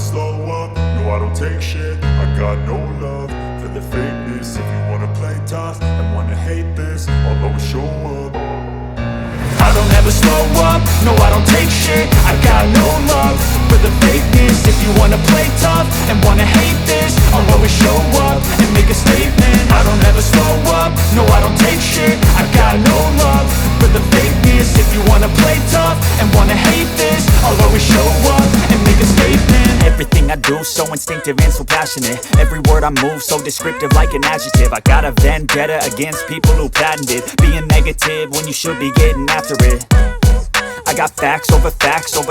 slow up, no I don't take shit. I got no love for the fakeness. If you wanna play tough and wanna hate this, I'll always show up. I don't ever slow up, no I don't take shit. I got no love for the fakeness. If you wanna play tough and wanna hate this, I'll always show up and make a statement. I don't ever slow up, no I don't take shit. I got no love for the fakeness. If you wanna play tough and wanna hate this, I'll always show up and make a statement. Everything I do so instinctive and so passionate. Every word I move so descriptive like an adjective. I got a vendetta against people who patented being negative when you should be getting after it. I got facts over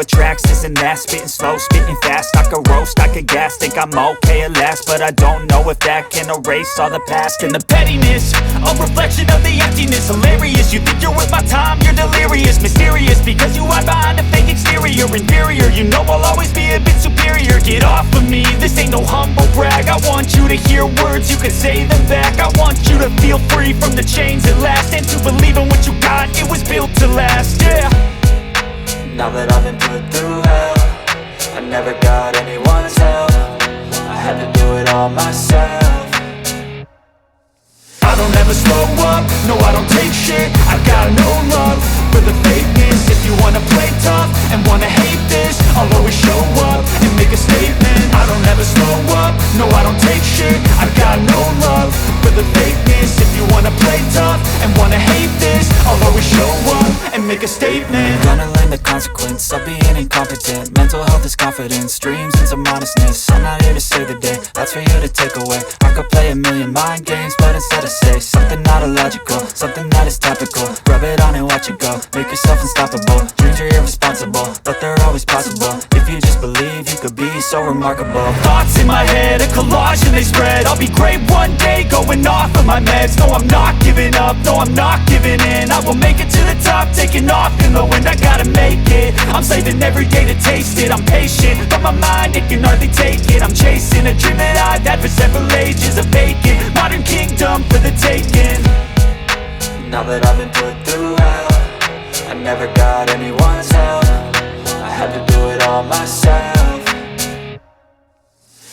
tracks, this and that. Spitting slow, spitting fast, I could roast, I could gas. Think I'm okay at last, but I don't know if that can erase all the past. And the pettiness, a reflection of the emptiness. Hilarious, you think you're worth my time, you're delirious. Mysterious, because you hide behind a fake exterior. Inferior, you know I'll always be a bit superior. Get off of me, this ain't no humble brag. I want you to hear words, you can say them back. I want you to feel free from the chains at last, and to believe in what you got, it was built to last, yeah. Now that I've been put through hell, I never got anyone's help. I had to do it all myself. I don't ever slow up, no I don't take shit. I got no love for the fakeness. If you wanna play tough and wanna hate this, I'll always show up and make a statement. I don't ever slow up, no I don't take shit. I got no love for the fakeness. If you wanna play tough and wanna hate this, I'll always show up and make a statement. Gonna learn the consequence of being incompetent. Mental health is confidence, dreams and some honestness. I'm not here to save the day, that's for you to take away. I could play a million mind games, but instead I say something not illogical, something that is topical. Rub it on and watch it go, make yourself unstoppable. Dreams are irresponsible, but they're always possible. If you just believe, you could be so remarkable. Thoughts in my head, a collage and they spread. I'll be great one day, going off of my meds. No, I'm not giving up, no, I'm not giving in. I will make it to the top, taking off in the wind. I gotta make it, I'm saving every day to taste it. I'm patient, but my mind, it can hardly take it. I'm chasing a dream that I've had for several ages. A vacant, modern kingdom for the taking. Now that I've been put through hell, I never got anyone's help. I had to do it all myself.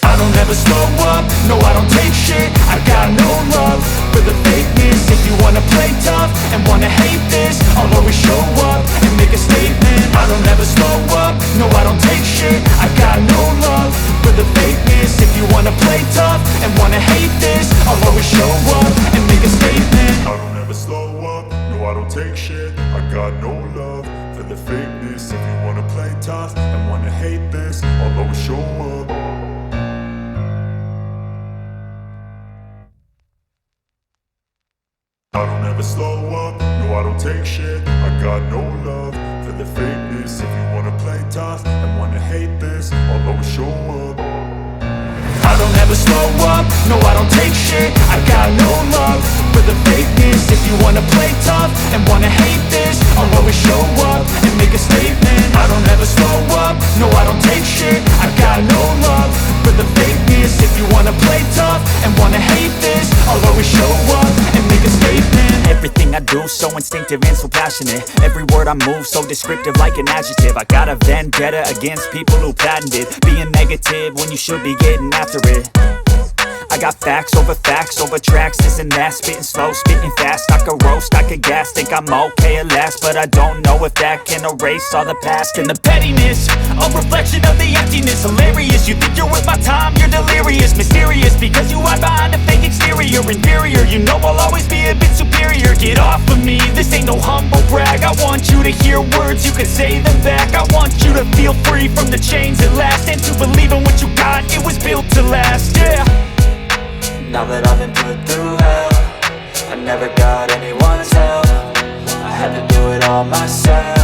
I don't ever slow up, no I don't take shit. I got no love for the fakeness. If you wanna play tough and wanna hate this, I'll always show up and make a statement. I don't ever slow up, no I don't take shit. I got no love for the fakeness. If you wanna play tough and wanna hate this, I'll always show up and make a statement. I don't ever slow up, no I don't take shit. I got no love for the fakeness. If you wanna play tough and wanna hate this, I'll always show up. I don't ever slow up, no I don't take shit. I got no love for the fakeness. If you wanna play tough and wanna hate this, I'll always show up. I don't ever slow up, no I don't take shit. I got no love for the fakeness. If you wanna play tough and wanna hate this, I'll always show up and make a statement. I don't ever slow up, no I don't take shit. I got no love for the fakeness. If you wanna play tough and wanna hate this, I'll always show up and make a statement. Everything I do so instinctive and so passionate. Every word I move so descriptive like an adjective. I got a vendetta against people who patented being negative when you should be getting after it. I got facts over tracks, this and that. Spitting slow, spitting fast, I could roast, I could gas. Think I'm okay at last, but I don't know if that can erase all the past. And the pettiness, a reflection of the emptiness. Hilarious, you think you're worth my time, you're delirious. Mysterious, because you hide behind a fake exterior. Inferior, you know I'll always be a bit superior. Get off of me, this ain't no humble brag. I want you to hear words, you can say them back. I want you to feel free from the chains at last, and to believe in what you got, it was built to last, yeah. Now that I've been put through hell, I never got anyone's help. I had to do it all myself.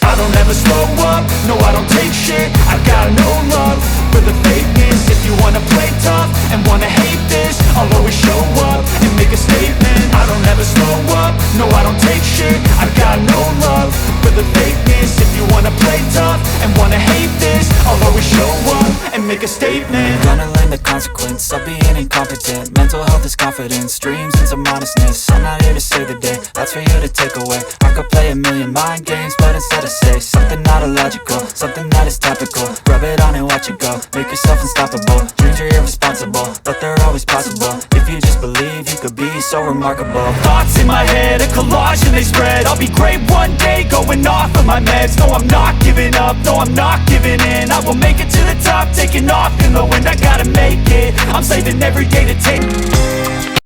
I don't ever slow up, no I don't take shit. I got no love for the fakeness. If you wanna play tough and wanna hate this, I'll always show up and make a statement. I don't ever slow up, no I don't take shit. I got no love for the fakeness. If you wanna play tough and wanna hate this, I'll always show up and make a statement. Gonna learn the consequence of being incompetent. Mental health is confidence, dreams and some honestness. I'm not here to save the day, that's for you to take away. I could play a million mind games, but instead I say something not illogical, something that is topical. Rub it on and watch it go, make yourself unstoppable. Dreams are irresponsible, but they're always possible. If you just believe, you could be so remarkable. Thoughts in my head, a collage and they spread. I'll be great one day, going off of my meds. No, I'm not giving up, no, I'm not giving in. I will make it to the top, taking off in the wind. I gotta make it, I'm saving every day to take